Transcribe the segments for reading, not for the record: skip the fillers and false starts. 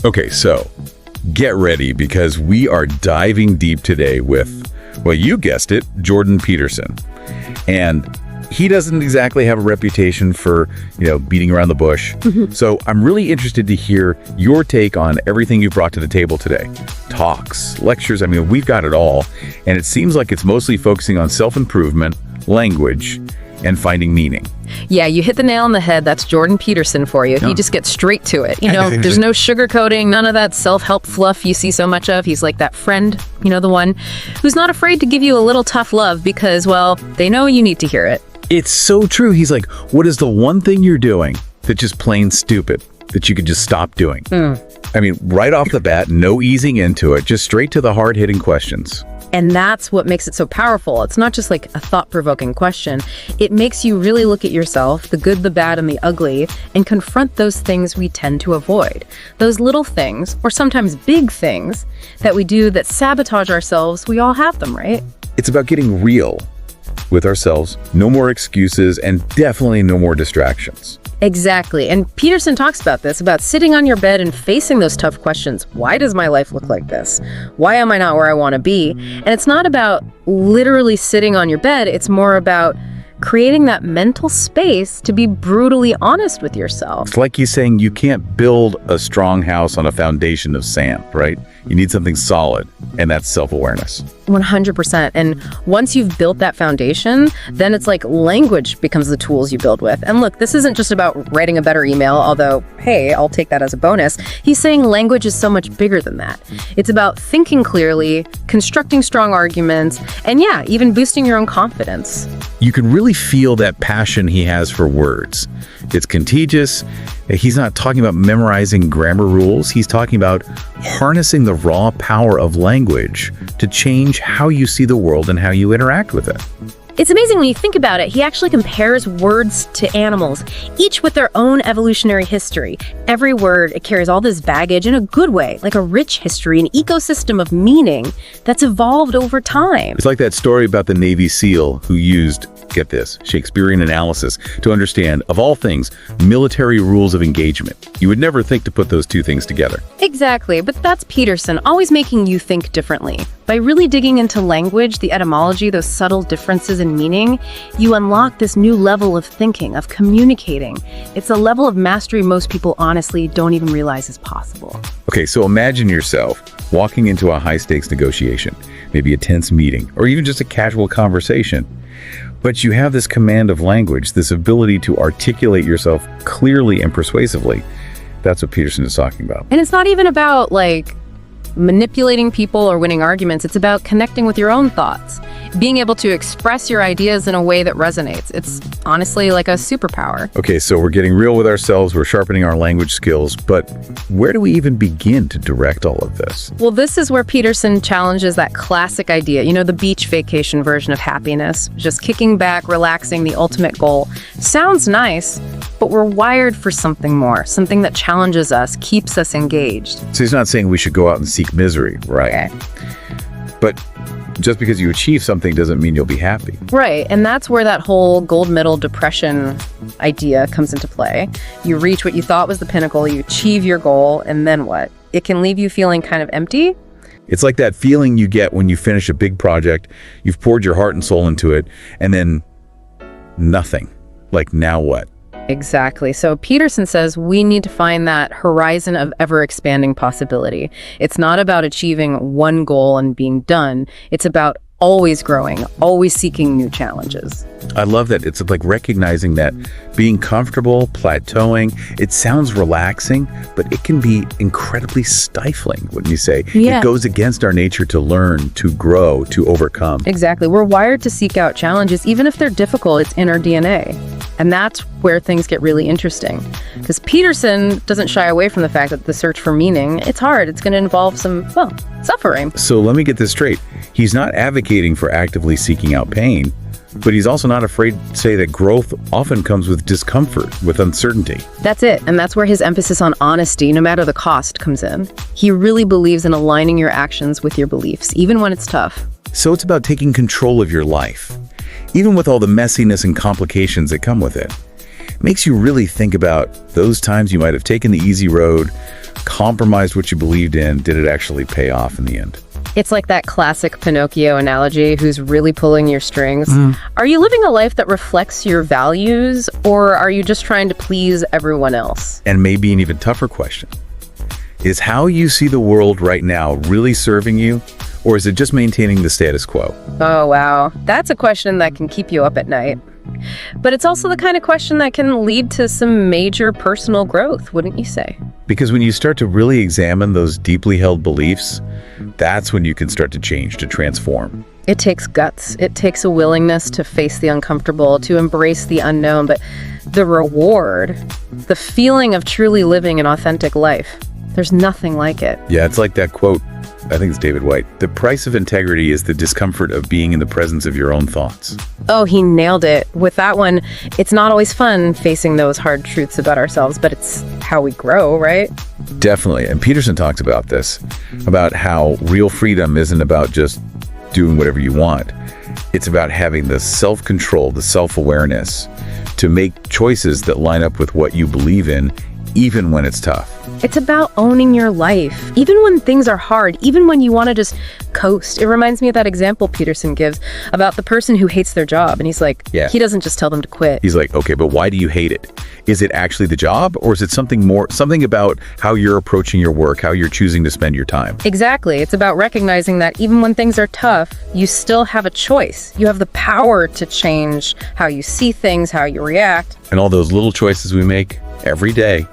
Okay, so get ready because we are diving deep today with, well, you guessed it, Jordan Peterson. And he doesn't exactly have a reputation for, beating around the bush. So I'm really interested to hear your take on everything you've brought to the table today. Talks, lectures, we've got it all. And it seems like it's mostly focusing on self-improvement, language, and finding meaning. Yeah, you hit the nail on the head. That's Jordan Peterson for you. He just gets straight to it. There's no sugarcoating, none of that self-help fluff you see so much of. He's like that friend, the one who's not afraid to give you a little tough love because, well, they know you need to hear it. It's so true. He's like, what is the one thing you're doing that's just plain stupid that you could just stop doing? Right off the bat, no easing into it, just straight to the hard-hitting questions. And that's what makes it so powerful. It's not just like a thought-provoking question. It makes you really look at yourself, the good, the bad, and the ugly, and confront those things we tend to avoid. Those little things, or sometimes big things, that we do that sabotage ourselves. We all have them, right? It's about getting real with ourselves. No more excuses, and definitely no more distractions. Exactly. And Peterson talks about this, about sitting on your bed and facing those tough questions. Why does my life look like this? Why am I not where I want to be? And it's not about literally sitting on your bed. It's more about creating that mental space to be brutally honest with yourself. It's like he's saying you can't build a strong house on a foundation of sand, right? You need something solid, and that's self-awareness. 100%. And once you've built that foundation, then it's like language becomes the tools you build with. And look, this isn't just about writing a better email, although, hey, I'll take that as a bonus. He's saying language is so much bigger than that. It's about thinking clearly, constructing strong arguments, and yeah, even boosting your own confidence. You can really feel that passion he has for words. It's contagious. He's not talking about memorizing grammar rules. He's talking about harnessing the raw power of language to change how you see the world and how you interact with it. It's amazing when you think about it. He actually compares words to animals, each with their own evolutionary history. Every word, it carries all this baggage in a good way, like a rich history, an ecosystem of meaning that's evolved over time. It's like that story about the Navy SEAL who used, get this, Shakespearean analysis to understand, of all things, military rules of engagement. You would never think to put those two things together. Exactly, but that's Peterson, always making you think differently. By really digging into language, the etymology, those subtle differences in meaning, you unlock this new level of thinking, of communicating. It's a level of mastery most people honestly don't even realize is possible. Okay, so imagine yourself walking into a high-stakes negotiation, maybe a tense meeting, or even just a casual conversation. But you have this command of language, this ability to articulate yourself clearly and persuasively. That's what Peterson is talking about. And it's not even about, manipulating people or winning arguments. It's about connecting with your own thoughts, being able to express your ideas in a way that resonates. It's honestly like a superpower. Okay, so we're getting real with ourselves, we're sharpening our language skills, but where do we even begin to direct all of this? Well, this is where Peterson challenges that classic idea, the beach vacation version of happiness, just kicking back, relaxing, the ultimate goal. Sounds nice, but we're wired for something more, something that challenges us, keeps us engaged. So he's not saying we should go out and seek misery, right? Okay. But just because you achieve something doesn't mean you'll be happy. Right, and that's where that whole gold medal depression idea comes into play. You reach what you thought was the pinnacle, you achieve your goal, and then what? It can leave you feeling kind of empty. It's like that feeling you get when you finish a big project, you've poured your heart and soul into it, and then nothing. Like, now what? Exactly. So Peterson says we need to find that horizon of ever-expanding possibility. It's not about achieving one goal and being done. It's about always growing, always seeking new challenges. I love that. It's like recognizing that being comfortable, plateauing, it sounds relaxing, but it can be incredibly stifling, wouldn't you say? Yeah. It goes against our nature to learn, to grow, to overcome. Exactly. We're wired to seek out challenges, even if they're difficult. It's in our DNA. And that's where things get really interesting. Because Peterson doesn't shy away from the fact that the search for meaning, it's hard. It's going to involve some, suffering. So let me get this straight. He's not advocating for actively seeking out pain, but he's also not afraid to say that growth often comes with discomfort, with uncertainty. That's it. And that's where his emphasis on honesty, no matter the cost, comes in. He really believes in aligning your actions with your beliefs, even when it's tough. So it's about taking control of your life, even with all the messiness and complications that come with it. makes you really think about those times you might have taken the easy road, compromised what you believed in. Did it actually pay off in the end? It's like that classic Pinocchio analogy, who's really pulling your strings. Are you living a life that reflects your values, or are you just trying to please everyone else? And maybe an even tougher question. Is how you see the world right now really serving you, or is it just maintaining the status quo? Oh, wow. That's a question that can keep you up at night. But it's also the kind of question that can lead to some major personal growth, wouldn't you say? Because when you start to really examine those deeply held beliefs, that's when you can start to change, to transform. It takes guts. It takes a willingness to face the uncomfortable, to embrace the unknown. But the reward, the feeling of truly living an authentic life, there's nothing like it. Yeah, it's like that quote, I think it's David White. The price of integrity is the discomfort of being in the presence of your own thoughts. Oh, he nailed it. With that one, it's not always fun facing those hard truths about ourselves, but it's how we grow, right? Definitely. And Peterson talks about this, about how real freedom isn't about just doing whatever you want. It's about having the self-control, the self-awareness to make choices that line up with what you believe in, even when it's tough. It's about owning your life, even when things are hard, even when you want to just coast. It reminds me of that example Peterson gives about the person who hates their job. And he's like, he doesn't just tell them to quit. He's like, okay, but why do you hate it? Is it actually the job, or is it something more, something about how you're approaching your work, how you're choosing to spend your time? Exactly. It's about recognizing that even when things are tough, you still have a choice. You have the power to change how you see things, how you react. And all those little choices we make every day,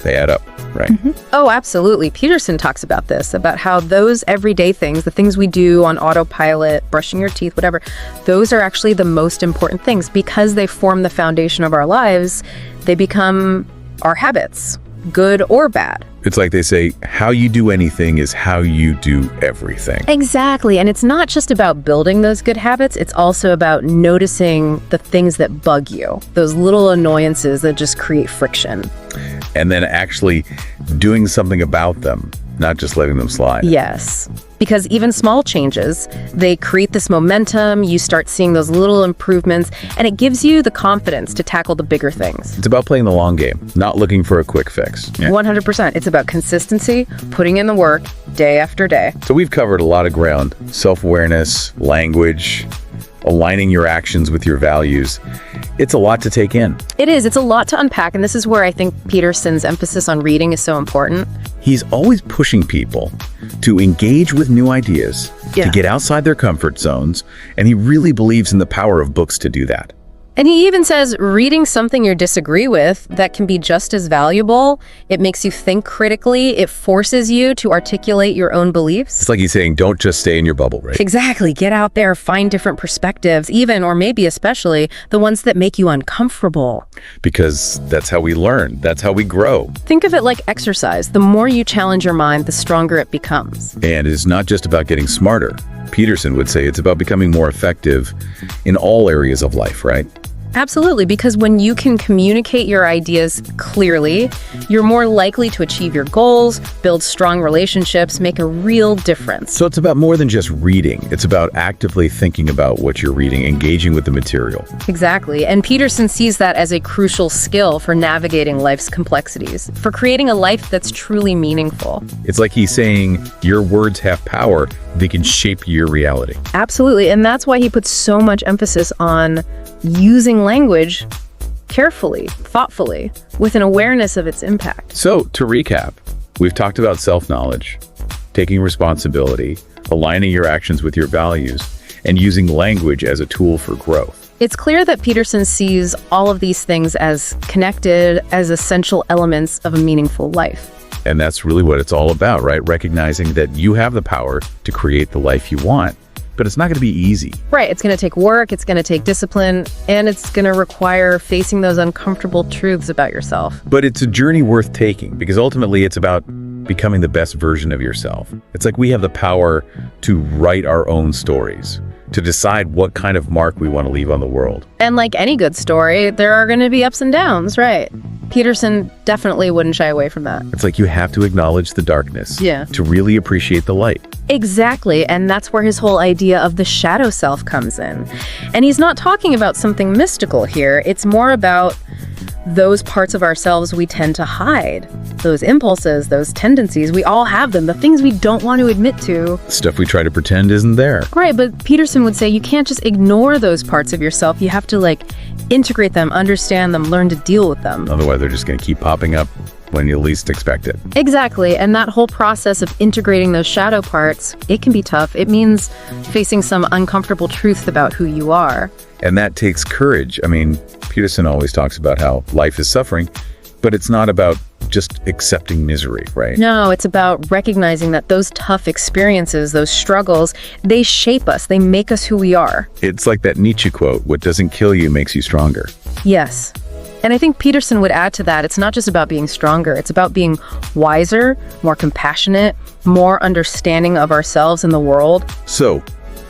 they add up, right? Oh, absolutely. Peterson talks about this, about how those everyday things, the things we do on autopilot, brushing your teeth, whatever, those are actually the most important things because they form the foundation of our lives. They become our habits, good or bad. It's like they say, how you do anything is how you do everything. Exactly. And it's not just about building those good habits. It's also about noticing the things that bug you, those little annoyances that just create friction. And then actually doing something about them, not just letting them slide. Yes. Because even small changes, they create this momentum, you start seeing those little improvements, and it gives you the confidence to tackle the bigger things. It's about playing the long game, not looking for a quick fix. 100%. It's about consistency, putting in the work day after day. So we've covered a lot of ground: self-awareness, language, aligning your actions with your values. It's a lot to take in. It is. It's a lot to unpack, and this is where I think Peterson's emphasis on reading is so important. He's always pushing people to engage with new ideas, to get outside their comfort zones, and he really believes in the power of books to do that. And he even says reading something you disagree with that can be just as valuable. It makes you think critically. It forces you to articulate your own beliefs. It's like he's saying, don't just stay in your bubble, right? Exactly. Get out there, find different perspectives, even, or maybe especially, the ones that make you uncomfortable. Because that's how we learn. That's how we grow. Think of it like exercise. The more you challenge your mind, the stronger it becomes. And it's not just about getting smarter. Peterson would say it's about becoming more effective in all areas of life, right? Absolutely, because when you can communicate your ideas clearly, you're more likely to achieve your goals, build strong relationships, make a real difference. So it's about more than just reading. It's about actively thinking about what you're reading, engaging with the material. Exactly. And Peterson sees that as a crucial skill for navigating life's complexities, for creating a life that's truly meaningful. It's like he's saying your words have power. They can shape your reality. Absolutely. And that's why he puts so much emphasis on using language carefully, thoughtfully, with an awareness of its impact. So, to recap, we've talked about self-knowledge, taking responsibility, aligning your actions with your values, and using language as a tool for growth. It's clear that Peterson sees all of these things as connected, as essential elements of a meaningful life. And that's really what it's all about, right? Recognizing that you have the power to create the life you want. But it's not going to be easy. Right. It's going to take work, it's going to take discipline, and it's going to require facing those uncomfortable truths about yourself. But it's a journey worth taking because ultimately it's about becoming the best version of yourself. It's like we have the power to write our own stories, to decide what kind of mark we want to leave on the world. And like any good story, there are going to be ups and downs, right? Peterson definitely wouldn't shy away from that. It's like you have to acknowledge the darkness to really appreciate the light. Exactly, and that's where his whole idea of the shadow self comes in. And he's not talking about something mystical here. It's more about those parts of ourselves we tend to hide. Those impulses, those tendencies, we all have them. The things we don't want to admit to. Stuff we try to pretend isn't there. Right, but Peterson would say you can't just ignore those parts of yourself. You have to integrate them, understand them, learn to deal with them. Otherwise, they're just going to keep popping up when you least expect it. Exactly, and that whole process of integrating those shadow parts, it can be tough. It means facing some uncomfortable truths about who you are. And that takes courage. I mean, Peterson always talks about how life is suffering, but it's not about just accepting misery, right? No, it's about recognizing that those tough experiences, those struggles, they shape us. They make us who we are. It's like that Nietzsche quote, what doesn't kill you makes you stronger. Yes. And I think Peterson would add to that, it's not just about being stronger, it's about being wiser, more compassionate, more understanding of ourselves and the world. So,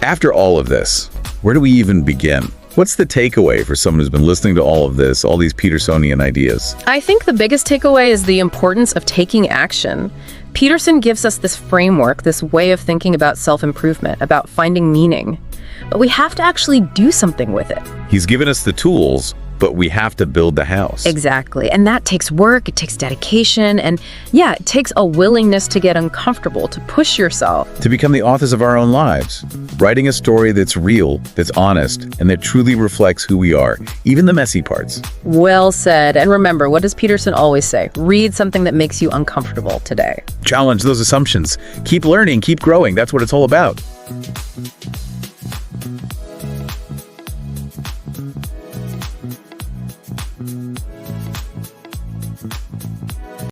after all of this, where do we even begin? What's the takeaway for someone who's been listening to all of this, all these Petersonian ideas? I think the biggest takeaway is the importance of taking action. Peterson gives us this framework, this way of thinking about self-improvement, about finding meaning. But we have to actually do something with it. He's given us the tools, but we have to build the house. Exactly. And that takes work, it takes dedication, and yeah, it takes a willingness to get uncomfortable, to push yourself. To become the authors of our own lives, writing a story that's real, that's honest, and that truly reflects who we are, even the messy parts. Well said. And remember, what does Peterson always say? Read something that makes you uncomfortable today. Challenge those assumptions. Keep learning, keep growing. That's what it's all about.